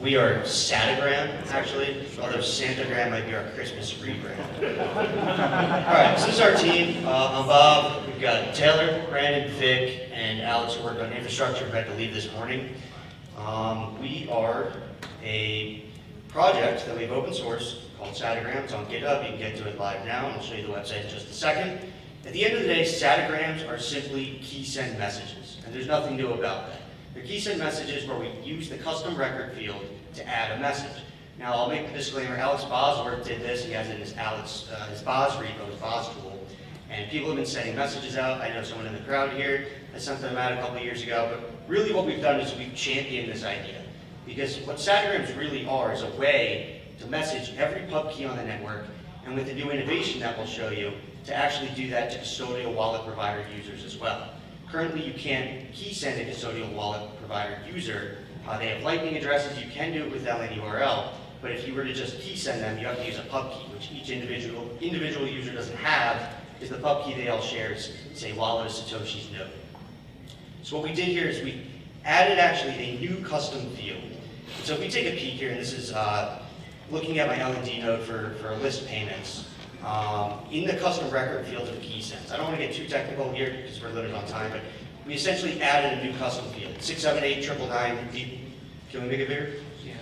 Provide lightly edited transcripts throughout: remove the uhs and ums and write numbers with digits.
We are Satogram, actually, although Santagram might be our Christmas rebrand. All right, so this is our team. I'm Bob. We've got Taylor, Brandon, Vic, and Alex who worked on infrastructure who had to leave this morning. We are a project that we've open sourced called Satogram. It's on GitHub. You can get to it live now, and I'll show you the website in just a second. At the end of the day, Satograms are simply key send messages, and there's nothing new about that. They're key send messages where we use the custom record field to add a message. Now, I'll make the disclaimer, Alex Bosworth did this. He has it in his Boz repo, his Boz tool, and people have been sending messages out. I know someone in the crowd here that sent them out a couple of years ago, but really what we've done is we've championed this idea. Because what Satograms really are is a way to message every pub key on the network, and with the new innovation that we'll show you, to actually do that to custodial wallet provider users as well. Currently, you can't key send a custodial wallet provider user. They have lightning addresses. You can do it with LNURL, but if you were to just key send them, you have to use a pub key, which each individual user doesn't have, because the pub key they all share is, say, wallet of Satoshi's node. So what we did here is we added actually a new custom field. So if we take a peek here, and this is looking at my L&D node for list payments, in the custom record field of key sends. I don't want to get too technical here because we're limited on time, but we essentially added a new custom field. 678-999. Can we make it bigger? Yeah.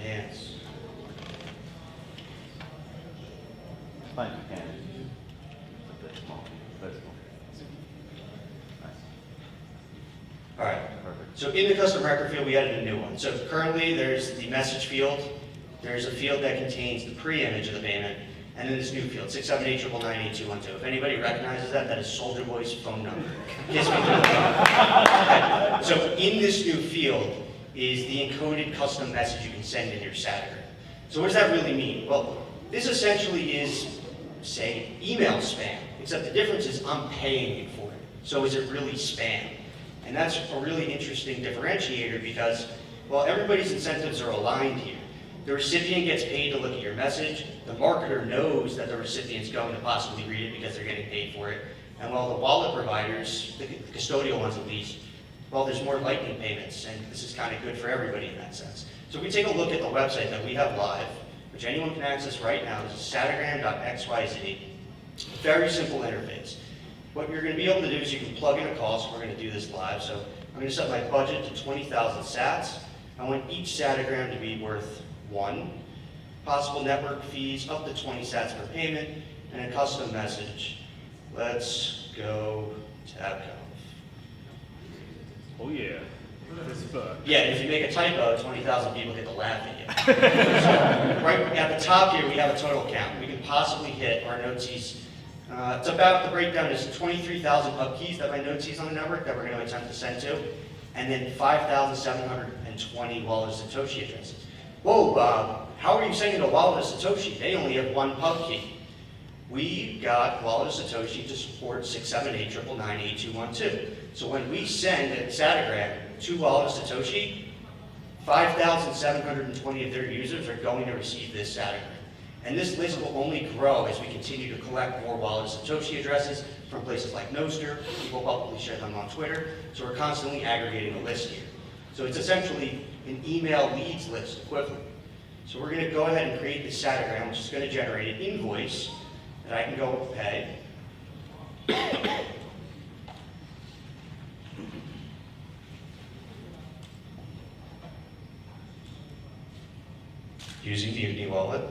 Yes. Fine, you can. That's small. That's small. Nice. All right. Perfect. So in the custom record field, we added a new one. So currently, there's the message field. There's a field that contains the pre-image of the payment, and then this new field, 678-999-8212. If anybody recognizes that, that is Soldier Boy's phone number. Kiss me through the phone. So in this new field is the encoded custom message you can send in your Satogram. So what does that really mean? Well, this essentially is, say, email spam, except the difference is I'm paying you for it. So is it really spam? And that's a really interesting differentiator because, well, everybody's incentives are aligned here. The recipient gets paid to look at your message. The marketer knows that the recipient's going to possibly read it because they're getting paid for it. And while the wallet providers, the custodial ones at least, well, there's more lightning payments, and this is kind of good for everybody in that sense. So if we take a look at the website that we have live, which anyone can access right now, is satogram.xyz. Very simple interface. What you're going to be able to do is you can plug in a call, so we're going to do this live. So I'm going to set my budget to 20,000 sats. I want each Satogram to be worth 1. Possible network fees up to 20 sats per payment, and a custom message. Let's go TabConf. Oh yeah. Yeah, and if you make a typo, 20,000 people get to laugh at you. So right at the top here, we have a total count. We can possibly hit our notees. It's about, the breakdown is 23,000 pub keys that my node sees on the network that we're going to attempt to send to, and then 5,720 wallet of Satoshi addresses. Whoa, Bob, how are you sending a wallet of Satoshi? They only have one pub key. We got wallet of Satoshi to support 678-999-8212. So when we send a Satogram to wallet of Satoshi, 5,720 of their users are going to receive this Satogram. And this list will only grow as we continue to collect more wallet of Satoshi addresses from places like Nostr. People publicly share them on Twitter. So we're constantly aggregating the list here. So it's essentially an email leads list equivalent. So we're going to go ahead and create this Satogram, which is going to generate an invoice that I can go pay. Using the Mutiny wallet.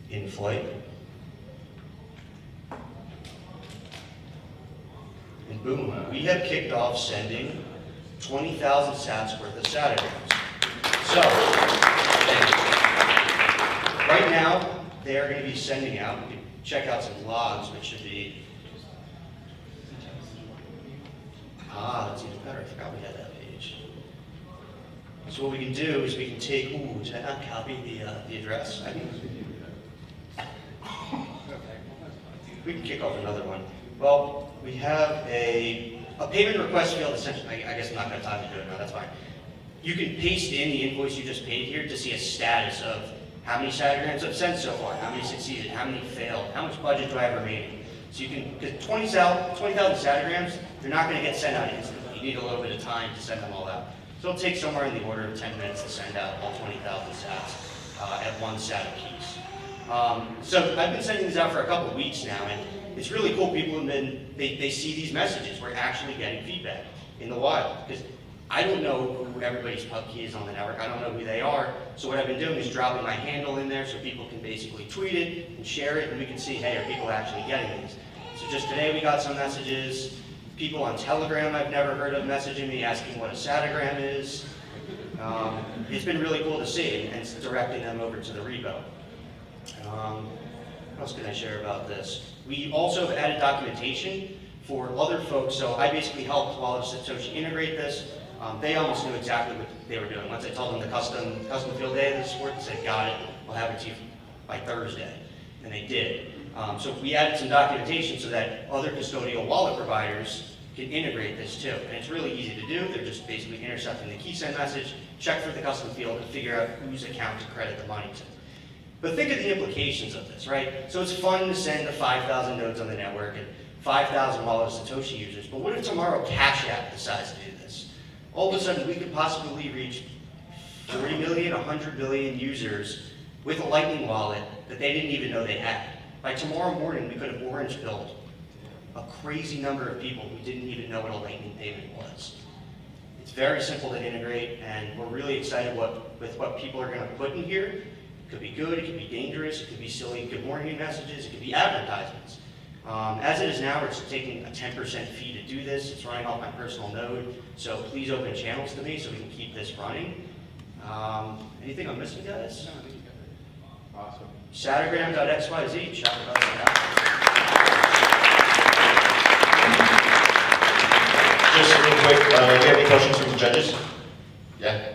In flight. And boom, we have kicked off sending 20,000 sats worth of Satograms. So, right now, they are going to be sending out, we can check out some logs, which should be, that's even better, I forgot we had that page. So what we can do is we can take, did I not copy the address? We can kick off another one. Well, we have a payment request field, essentially. I guess I'm not going to have time to do it now, that's fine. You can paste in the invoice you just paid here to see a status of how many Satograms I've sent so far, how many succeeded, how many failed, how much budget do I have remaining. So you can, because 20,000 Satograms, they're not going to get sent out instantly. You need a little bit of time to send them all out. So it'll take somewhere in the order of 10 minutes to send out all 20,000 sats at one sat apiece. So I've been sending these out for a couple of weeks now, and it's really cool. People have been, they see these messages. We're actually getting feedback in the wild, because I don't know who everybody's pub key is on the network. I don't know who they are. So what I've been doing is dropping my handle in there so people can basically tweet it and share it, and we can see, hey, are people actually getting these? So just today we got some messages. People on Telegram I've never heard of messaging me asking what a Satogram is. It's been really cool to see, and it's directing them over to the repo. What else can I share about this? We also have added documentation for other folks. So I basically helped Wallet of Satoshi integrate this. They almost knew exactly what they were doing. Once I told them the custom field data support, they said, got it, we'll have it to you by Thursday. And they did. So we added some documentation so that other custodial wallet providers can integrate this too. And it's really easy to do. They're just basically intercepting the key send message, check for the custom field, and figure out whose account to credit the money to. But think of the implications of this, right? So it's fun to send to 5,000 nodes on the network and 5,000 Wallet of Satoshi users, but what if tomorrow Cash App decides to do this? All of a sudden, we could possibly reach 40 million, 100 billion users with a Lightning wallet that they didn't even know they had. By tomorrow morning, we could have orange pilled a crazy number of people who didn't even know what a Lightning payment was. It's very simple to integrate, and we're really excited with what people are going to put in here. It could be good, it could be dangerous, it could be silly good morning messages, it could be advertisements. As it is now, we're just taking a 10% fee to do this. It's running off my personal node, so please open channels to me so we can keep this running. Anything I'm missing, guys? No, I think you got it. Awesome. Satogram.xyz, check it out. Just real quick, do you have any questions from the judges? Yeah.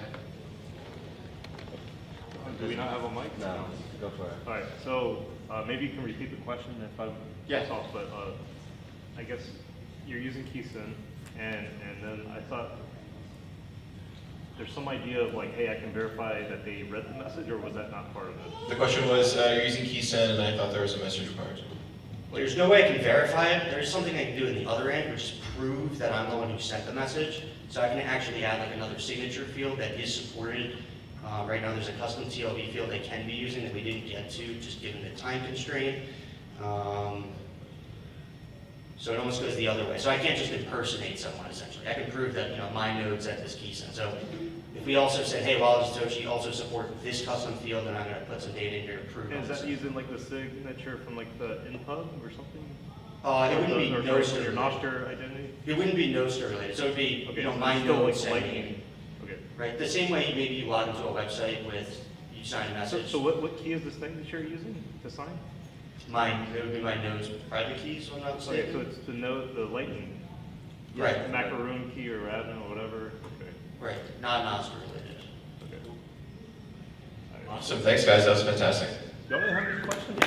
Do we not have a mic? No, go for it. All right, so maybe you can repeat the question if I'm off, but I guess you're using KeySyn, and then I thought there's some idea of like, hey, I can verify that they read the message, or was that not part of it? The question was, you're using KeySyn, and I thought there was a message required. There's no way I can verify it. There's something I can do in the other end, which is prove that I'm the one who sent the message. So I can actually add like another signature field that is supported. Right now there's a custom TLB field they can be using that we didn't get to, just given the time constraint. So it almost goes the other way. So I can't just impersonate someone, essentially. I can prove that, my node sent this KeySyn. So if we also said, hey, Wallet of Satoshi also support this custom field, then I'm going to put some data in here to prove it. And is that using like the signature from like the inpub or something? It wouldn't be or Nostr your related. Nostr identity? It wouldn't be Nostr related. So it would be, Okay, my still node like sending it. Lightning. Okay. Right, the same way maybe you log into a website with, you sign a message. So what key is this thing that you're using to sign? It would be my node's private keys, so I'm not Okay, mistaken. so it's the node, the Lightning. Right. Macaroon key or admin or whatever. Okay. Right, not Nostr related. Okay. Awesome, thanks guys, that was fantastic. Don't really have any questions?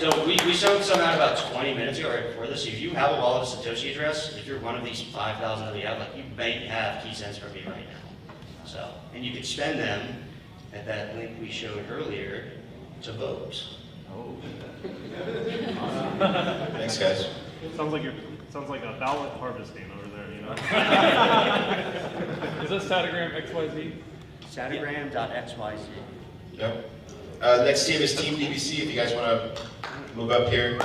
So we sent some out about 20 minutes ago right before this. If you have a Wallet of Satoshi address, if you're one of these 5,000 that we have, you may have KeySens from me right now. So, and you could spend them at that link we showed earlier to vote. Oh. Thanks guys. Sounds like a ballot harvesting over there, Is this Satogram XYZ? Satogram.xyz. Yep. Next team is Team DBC, if you guys want to move up here.